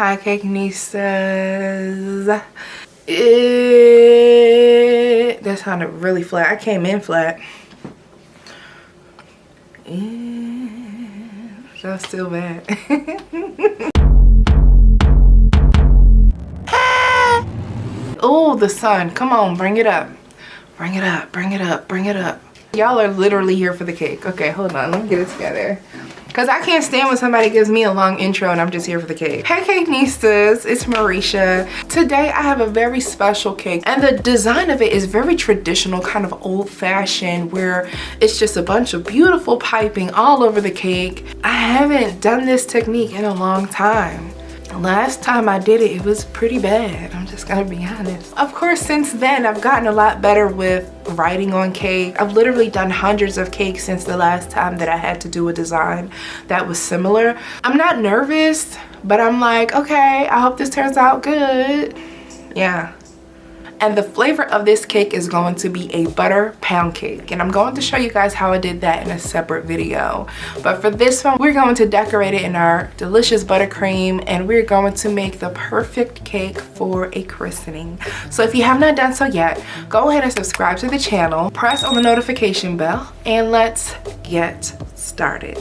Hi, Cakenistas. That sounded really flat. I came in flat. That's still bad. Oh, the sun. Come on, bring it up. Bring it up, bring it up, bring it up. Y'all are literally here for the cake. Okay, hold on. Let me get it together. Because I can't stand when somebody gives me a long intro and I'm just here for the cake. Hey Cakenistas, it's Marisha. Today I have a very special cake and the design of it is very traditional, kind of old-fashioned, where it's just a bunch of beautiful piping all over the cake. I haven't done this technique in a long time. Last time I did it, it was pretty bad. I'm just gonna be honest. Of course, since then, I've gotten a lot better with writing on cake. I've literally done hundreds of cakes since the last time that I had to do a design that was similar. I'm not nervous, but I'm like, okay, I hope this turns out good. Yeah. And the flavor of this cake is going to be a butter pound cake. And I'm going to show you guys how I did that in a separate video. But for this one, we're going to decorate it in our delicious buttercream and we're going to make the perfect cake for a christening. So if you have not done so yet, go ahead and subscribe to the channel, press on the notification bell, and let's get started.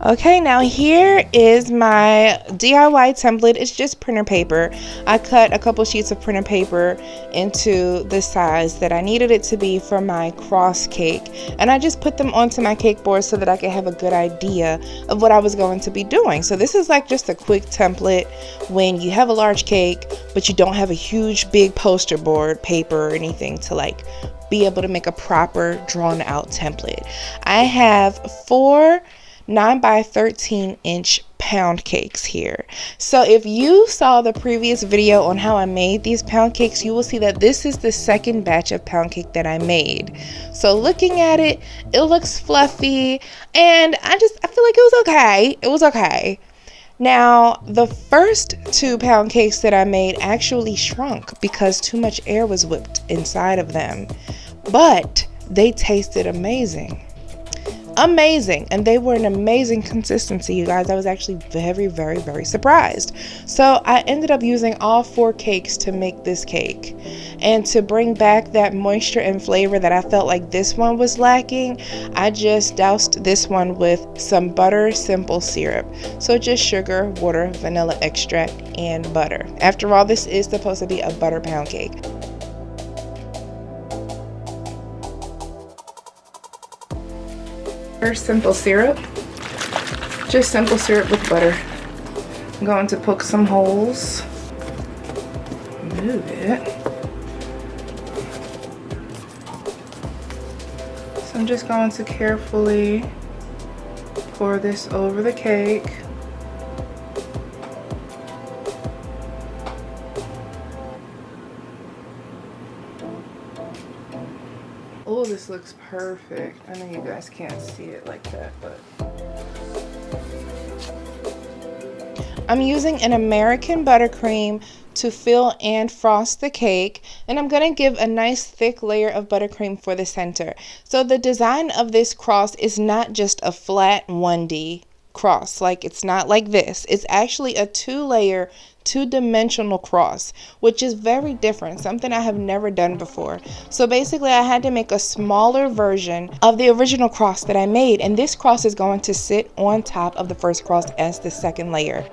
Okay, now here is my DIY template. It's just printer paper. I cut a couple sheets of printer paper into the size that I needed it to be for my cross cake. And I just put them onto my cake board so that I could have a good idea of what I was going to be doing. So this is like just a quick template when you have a large cake, but you don't have a huge big poster board paper or anything to like be able to make a proper drawn out template. I have 4 9 by 13 inch pound cakes here. So if you saw the previous video on how I made these pound cakes, you will see that this is the second batch of pound cake that I made. So looking at it, it looks fluffy and I feel like it was okay. It was okay. Now, the first 2 pound cakes that I made actually shrunk because too much air was whipped inside of them, but they tasted amazing. And they were an amazing consistency, you guys. I was actually very surprised. So I ended up using all 4 cakes to make this cake, and to bring back that moisture and flavor that I felt like this one was lacking, I just doused this one with some butter simple syrup. So just sugar, water, vanilla extract, and butter. After all, this is supposed to be a butter pound cake. Simple syrup, just simple syrup with butter. I'm going to poke some holes, move it. So I'm just going to carefully pour this over the cake. Oh, this looks perfect. I know you guys can't see it like that, but I'm using an American buttercream to fill and frost the cake, and I'm going to give a nice thick layer of buttercream for the center. So the design of this cross is not just a flat 1D cross, like it's not like this. It's actually a 2-layer 2-dimensional cross, which is very different, something I have never done before. So basically I had to make a smaller version of the original cross that I made, and this cross is going to sit on top of the first cross as the second layer.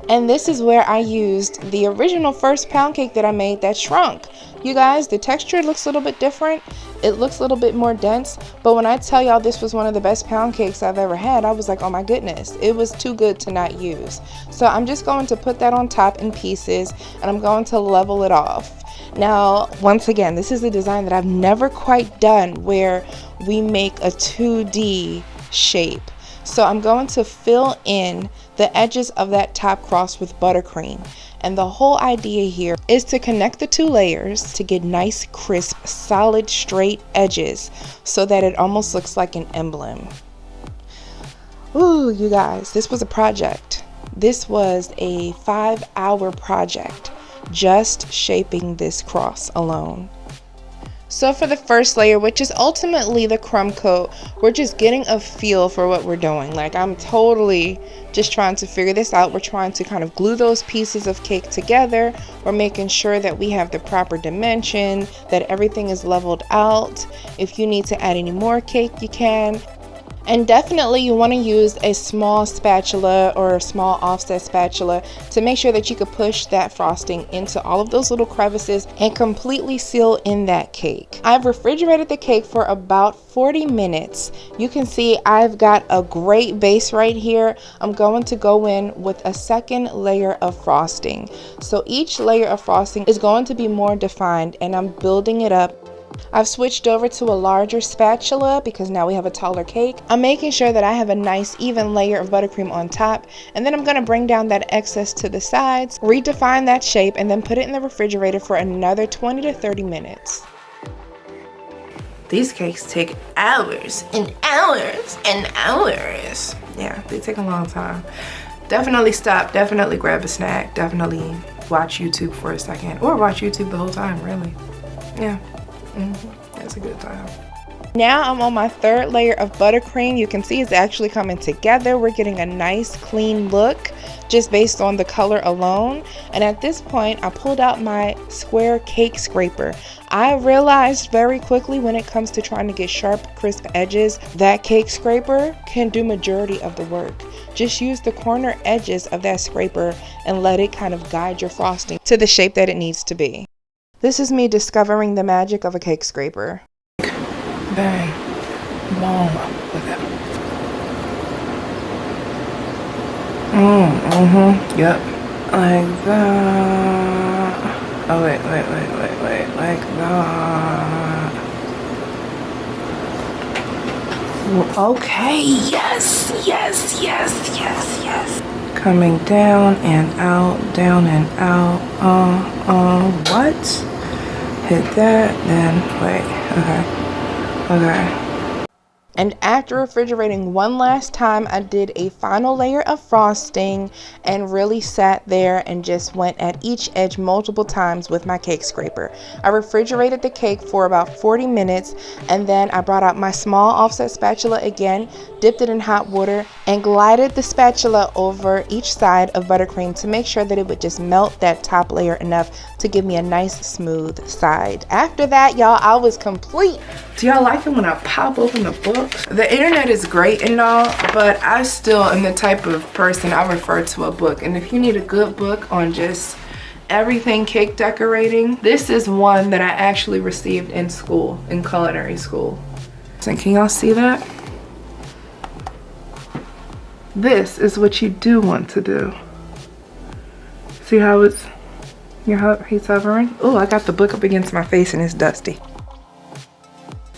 And this is where I used the original first pound cake that I made that shrunk. You guys, the texture looks a little bit different. It looks a little bit more dense, but when I tell y'all this was one of the best pound cakes I've ever had, I was like, oh my goodness, it was too good to not use. So I'm just going to put that on top in pieces, and I'm going to level it off. Now, once again, this is a design that I've never quite done where we make a 2D shape. So I'm going to fill in the edges of that top cross with buttercream. And the whole idea here is to connect the 2 layers to get nice, crisp, solid, straight edges so that it almost looks like an emblem. Ooh, you guys, this was a project. This was a 5-hour project just shaping this cross alone. So for the first layer, which is ultimately the crumb coat, we're just getting a feel for what we're doing. Like, I'm totally just trying to figure this out. We're trying to kind of glue those pieces of cake together. We're making sure that we have the proper dimension, that everything is leveled out. If you need to add any more cake, you can. And definitely you want to use a small spatula or a small offset spatula to make sure that you can push that frosting into all of those little crevices and completely seal in that cake. I've refrigerated the cake for about 40 minutes. You can see I've got a great base right here. I'm going to go in with a second layer of frosting. So each layer of frosting is going to be more defined, and I'm building it up. I've switched over to a larger spatula because now we have a taller cake. I'm making sure that I have a nice even layer of buttercream on top, and then I'm going to bring down that excess to the sides, redefine that shape, and then put it in the refrigerator for another 20 to 30 minutes. These cakes take hours and hours and hours. Yeah, they take a long time. Definitely stop, definitely grab a snack, definitely watch YouTube for a second, or watch YouTube the whole time, really. Yeah. That's a good time. Now I'm on my third layer of buttercream. You can see it's actually coming together. We're getting a nice clean look just based on the color alone. And at this point, I pulled out my square cake scraper. I realized very quickly when it comes to trying to get sharp, crisp edges, that cake scraper can do majority of the work. Just use the corner edges of that scraper and let it kind of guide your frosting to the shape that it needs to be. This is me discovering the magic of a cake scraper. Bang. Boom. Look at it. Yep. Like that. Oh, wait. Like that. Okay. Yes. Coming down and out, down and out. What? Hit that, then wait, okay. And after refrigerating one last time, I did a final layer of frosting and really sat there and just went at each edge multiple times with my cake scraper. I refrigerated the cake for about 40 minutes, and then I brought out my small offset spatula again, dipped it in hot water, and glided the spatula over each side of buttercream to make sure that it would just melt that top layer enough to give me a nice smooth side. After that, y'all, I was complete. Do y'all like it when I pop open the book? The internet is great and all, but I still am the type of person I refer to a book. And if you need a good book on just everything cake decorating, this is one that I actually received in school, in culinary school. So can y'all see that? This is what you do want to do. See how it's, he's hovering? Oh, I got the book up against my face and it's dusty.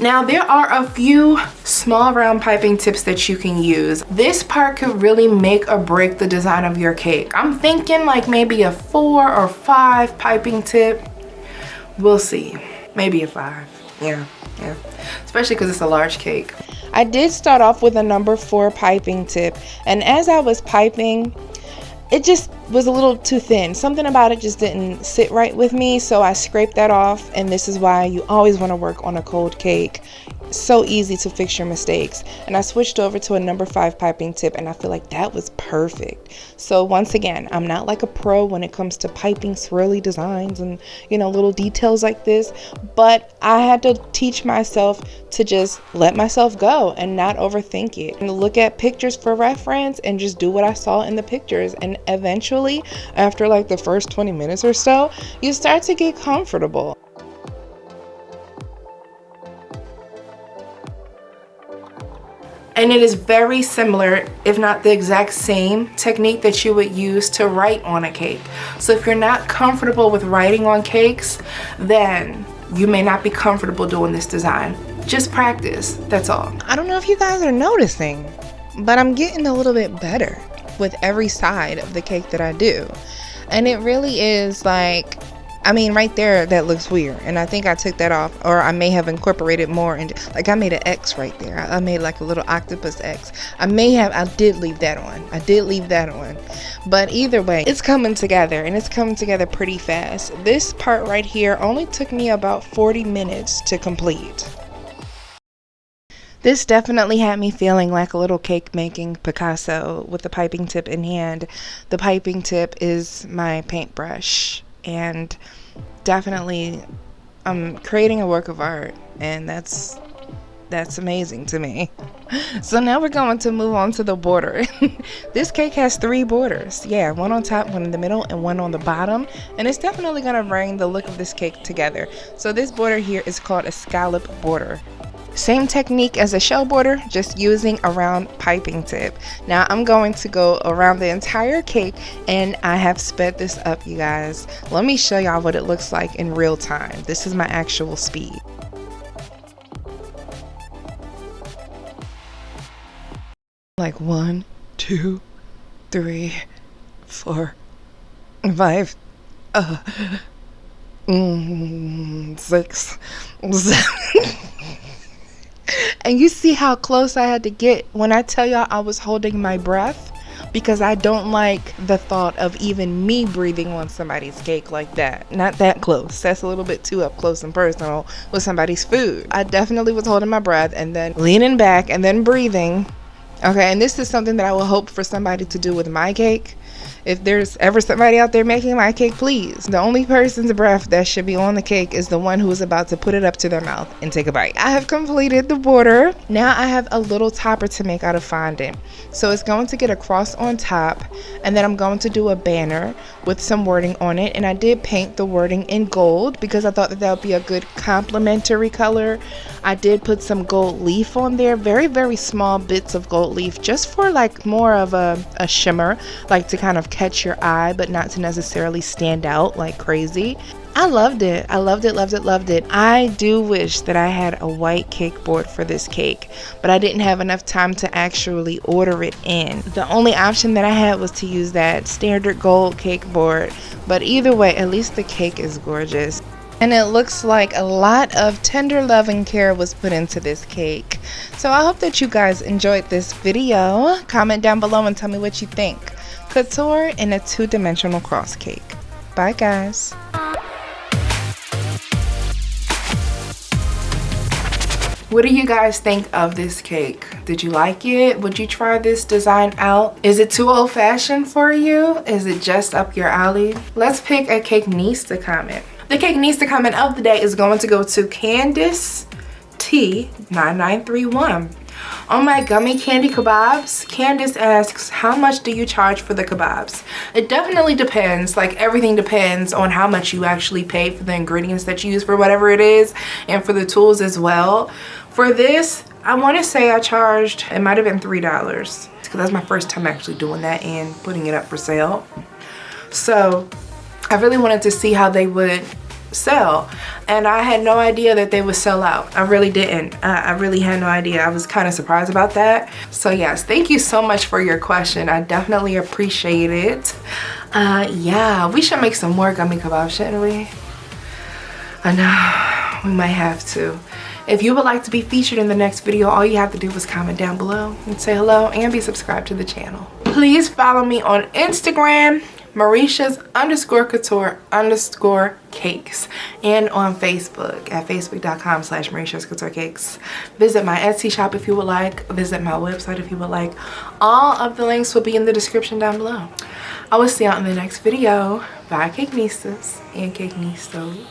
Now there are a few small round piping tips that you can use. This part could really make or break the design of your cake. I'm thinking like maybe a 4 or 5 piping tip. We'll see. Maybe a 5. Yeah. Especially because it's a large cake. I did start off with a number 4 piping tip, and as I was piping, it just was a little too thin. Something about it just didn't sit right with me, so I scraped that off, and this is why you always want to work on a cold cake. So easy to fix your mistakes. And I switched over to a number 5 piping tip, and I feel like that was perfect. So once again, I'm not like a pro when it comes to piping swirly designs and, you know, little details like this, but I had to teach myself to just let myself go and not overthink it, and look at pictures for reference and just do what I saw in the pictures. And eventually, after like the first 20 minutes or so, you start to get comfortable. And it is very similar, if not the exact same technique that you would use to write on a cake. So if you're not comfortable with writing on cakes, then you may not be comfortable doing this design. Just practice, that's all. I don't know if you guys are noticing, but I'm getting a little bit better with every side of the cake that I do. And it really is like I mean, right there, that looks weird. And I think I took that off, or I may have incorporated more. And like, I made an X right there. I made like a little octopus X. I did leave that on. But either way, it's coming together, and it's coming together pretty fast. This part right here only took me about 40 minutes to complete. This definitely had me feeling like a little cake making Picasso with the piping tip in hand. The piping tip is my paintbrush, and definitely I'm creating a work of art, and that's amazing to me. So now we're going to move on to the border. This cake has 3 borders. Yeah, one on top, one in the middle, and one on the bottom, and it's definitely going to bring the look of this cake together. So this border here is called a scallop border. Same technique as a shell border, just using a round piping tip. Now I'm going to go around the entire cake, and I have sped this up, you guys. Let me show y'all what it looks like in real time. This is my actual speed. Like 1, 2, 3, 4, 5, 6, 7. And you see how close I had to get when I tell y'all I was holding my breath, because I don't like the thought of even me breathing on somebody's cake like that. Not that close. That's a little bit too up close and personal with somebody's food. I definitely was holding my breath and then leaning back and then breathing. Okay, and this is something that I will hope for somebody to do with my cake. If there's ever somebody out there making my cake, please. The only person's breath that should be on the cake is the one who is about to put it up to their mouth and take a bite. I have completed the border. Now I have a little topper to make out of fondant. So it's going to get a cross on top, and then I'm going to do a banner with some wording on it. And I did paint the wording in gold because I thought that would be a good complementary color. I did put some gold leaf on there, very, very small bits of gold leaf, just for like more of a shimmer, like to kind of catch your eye, but not to necessarily stand out like crazy. I loved it. I loved it, loved it, loved it. I do wish that I had a white cake board for this cake, but I didn't have enough time to actually order it in. The only option that I had was to use that standard gold cake board, but either way, at least the cake is gorgeous. And it looks like a lot of tender love and care was put into this cake. So I hope that you guys enjoyed this video. Comment down below and tell me what you think. Couture in a 2-dimensional cross cake. Bye guys. What do you guys think of this cake? Did you like it? Would you try this design out? Is it too old-fashioned for you? Is it just up your alley? Let's pick a cake needs to comment. The cake needs to comment of the day is going to go to Candice T9931. On my gummy candy kebabs, Candice asks, how much do you charge for the kebabs? It definitely depends. Like, everything depends on how much you actually pay for the ingredients that you use for whatever it is, and for the tools as well. For this, I want to say I charged, it might have been $3, because that's my first time actually doing that and putting it up for sale. So I really wanted to see how they would sell, and I had no idea that they would sell out. I really didn't. I really had no idea. I was kind of surprised about that. So yes, thank you so much for your question. I definitely appreciate it. Yeah, we should make some more gummy kebabs, shouldn't we? I know, we might have to. If you would like to be featured in the next video, all you have to do is comment down below and say hello and be subscribed to the channel. Please follow me on Instagram, Marishas_Couture_Cakes, and on Facebook at facebook.com/MarishasCoutureCakes. Visit my Etsy shop if you would like. Visit my website if you would like. All of the links will be in the description down below. I will see you in the next video. Bye, Cake Nistas and Cake Nistos.